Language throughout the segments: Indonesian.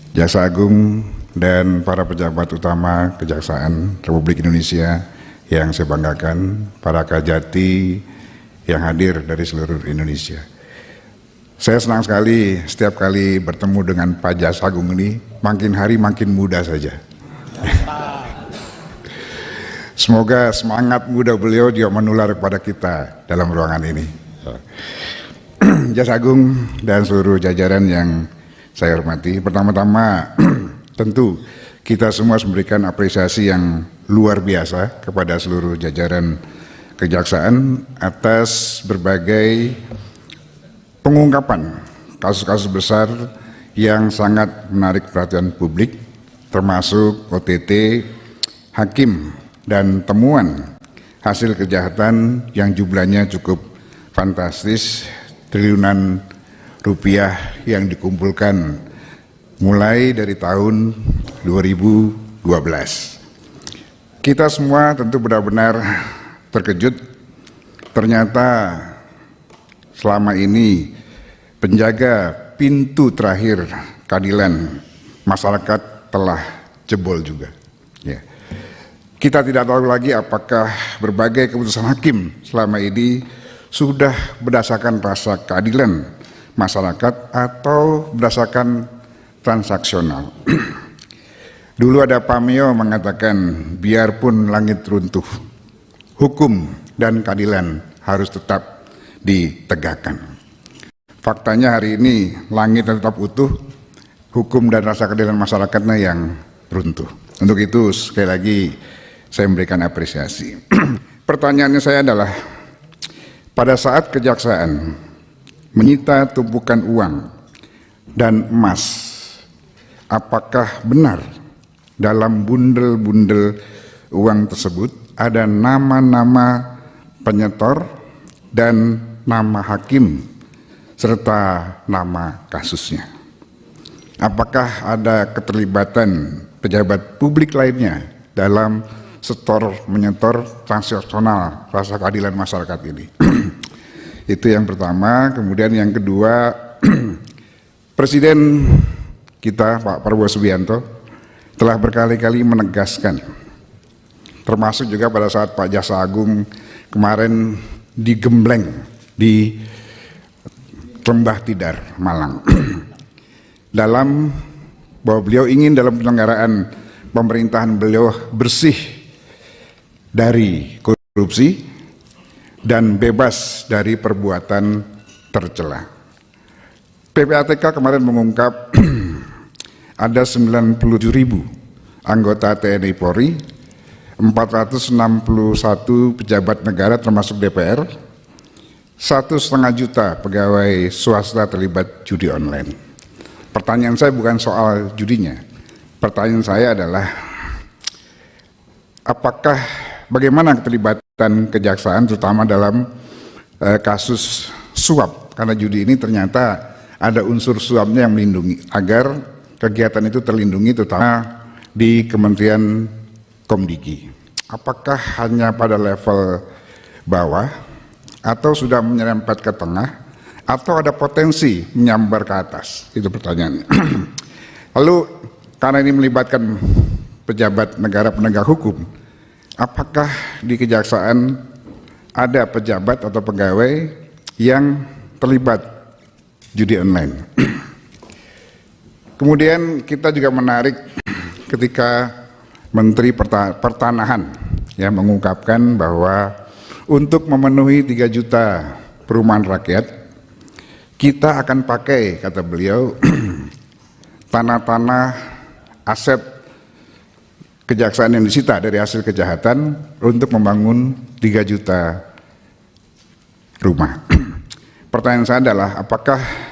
Jaksa Agung dan para pejabat utama Kejaksaan Republik Indonesia yang saya banggakan, para Kajati yang hadir dari seluruh Indonesia. Saya senang sekali setiap kali bertemu dengan Pak Jaksa Agung ini, makin hari makin muda saja. Semoga semangat muda beliau juga menular kepada kita dalam ruangan ini. Jaksa Agung dan seluruh jajaran yang saya hormati, pertama-tama tentu kita semua memberikan apresiasi yang luar biasa kepada seluruh jajaran kejaksaan atas berbagai pengungkapan kasus-kasus besar yang sangat menarik perhatian publik, termasuk OTT, hakim, dan temuan hasil kejahatan yang jumlahnya cukup fantastis, triliunan rupiah yang dikumpulkan mulai dari tahun 2012. Kita semua tentu benar-benar terkejut, ternyata selama ini penjaga pintu terakhir keadilan masyarakat telah jebol juga. Ya. Kita tidak tahu lagi apakah berbagai keputusan hakim selama ini sudah berdasarkan rasa keadilan masyarakat atau berdasarkan transaksional. Dulu ada Pameo mengatakan, biarpun langit runtuh, hukum dan keadilan harus tetap ditegakkan. Faktanya hari ini langit tetap utuh, hukum dan rasa keadilan masyarakatnya yang runtuh. Untuk itu sekali lagi saya memberikan apresiasi. Pertanyaannya saya adalah, pada saat kejaksaan menyita tumpukan uang dan emas, apakah benar dalam bundel-bundel uang tersebut ada nama-nama penyetor dan nama hakim serta nama kasusnya? Apakah ada keterlibatan pejabat publik lainnya dalam setor menyetor transaksional rasa keadilan masyarakat ini? Itu yang pertama. Kemudian yang kedua, Presiden kita Pak Prabowo Subianto telah berkali-kali menegaskan, termasuk juga pada saat Pak Jaksa Agung kemarin digembleng di Lembah Tidar, Malang, dalam bahwa beliau ingin dalam penyelenggaraan pemerintahan beliau bersih dari korupsi dan bebas dari perbuatan tercela. PPATK kemarin mengungkap ada 97.000 anggota TNI Polri, 461 pejabat negara termasuk DPR, 1,5 juta pegawai swasta terlibat judi online. Pertanyaan saya bukan soal judinya. Pertanyaan saya adalah, apakah bagaimana keterlibatan kejaksaan terutama dalam kasus suap? Karena judi ini ternyata ada unsur suapnya yang melindungi agar kegiatan itu terlindungi, terutama di Kementerian Komdiki. Apakah hanya pada level bawah atau sudah menyerempet ke tengah atau ada potensi menyambar ke atas? Itu pertanyaannya. Lalu karena ini melibatkan pejabat negara penegak hukum, apakah di kejaksaan ada pejabat atau pegawai yang terlibat judi online? Kemudian kita juga menarik ketika Menteri Pertanahan yang mengungkapkan bahwa untuk memenuhi 3 juta perumahan rakyat, kita akan pakai, kata beliau, tanah-tanah aset kejaksaan yang disita dari hasil kejahatan untuk membangun 3 juta rumah. Pertanyaan saya adalah, apakah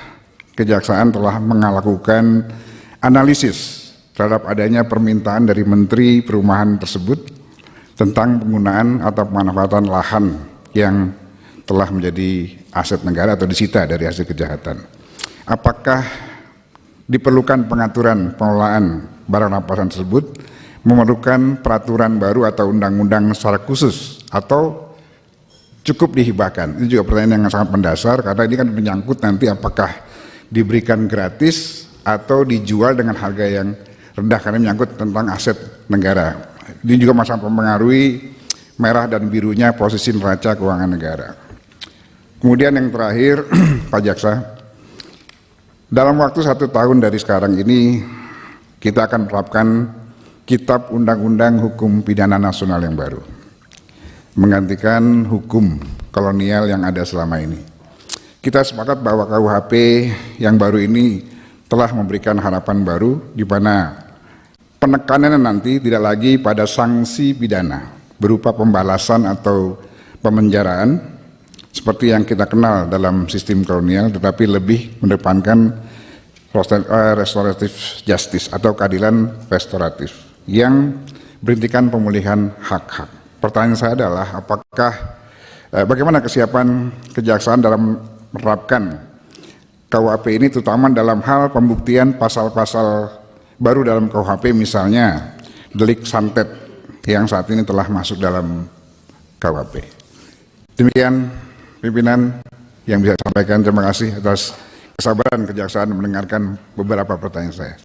kejaksaan telah melakukan analisis terhadap adanya permintaan dari Menteri Perumahan tersebut tentang penggunaan atau pemanfaatan lahan yang telah menjadi aset negara atau disita dari hasil kejahatan? Apakah diperlukan pengaturan pengelolaan barang rampasan tersebut, memerlukan peraturan baru atau undang-undang secara khusus, atau cukup dihibahkan? Ini juga pertanyaan yang sangat mendasar, karena ini kan menyangkut nanti apakah diberikan gratis atau dijual dengan harga yang rendah karena menyangkut tentang aset negara. Ini juga masih mempengaruhi merah dan birunya posisi neraca keuangan negara. Kemudian yang terakhir, Pak Jaksa, dalam waktu 1 tahun dari sekarang ini kita akan menerapkan Kitab Undang-Undang Hukum Pidana Nasional yang baru, menggantikan hukum kolonial yang ada selama ini. Kita sepakat bahwa KUHP yang baru ini telah memberikan harapan baru di mana penekanannya nanti tidak lagi pada sanksi pidana berupa pembalasan atau pemenjaraan seperti yang kita kenal dalam sistem kolonial, tetapi lebih mendepankan restoratif justice atau keadilan restoratif yang berintikan pemulihan hak-hak. Pertanyaan saya adalah bagaimana kesiapan kejaksaan dalam menerapkan KUHP ini, terutama dalam hal pembuktian pasal-pasal baru dalam KUHP, misalnya delik santet yang saat ini telah masuk dalam KUHP. Demikian pimpinan yang bisa saya sampaikan. Terima kasih atas kesabaran kejaksaan mendengarkan beberapa pertanyaan saya.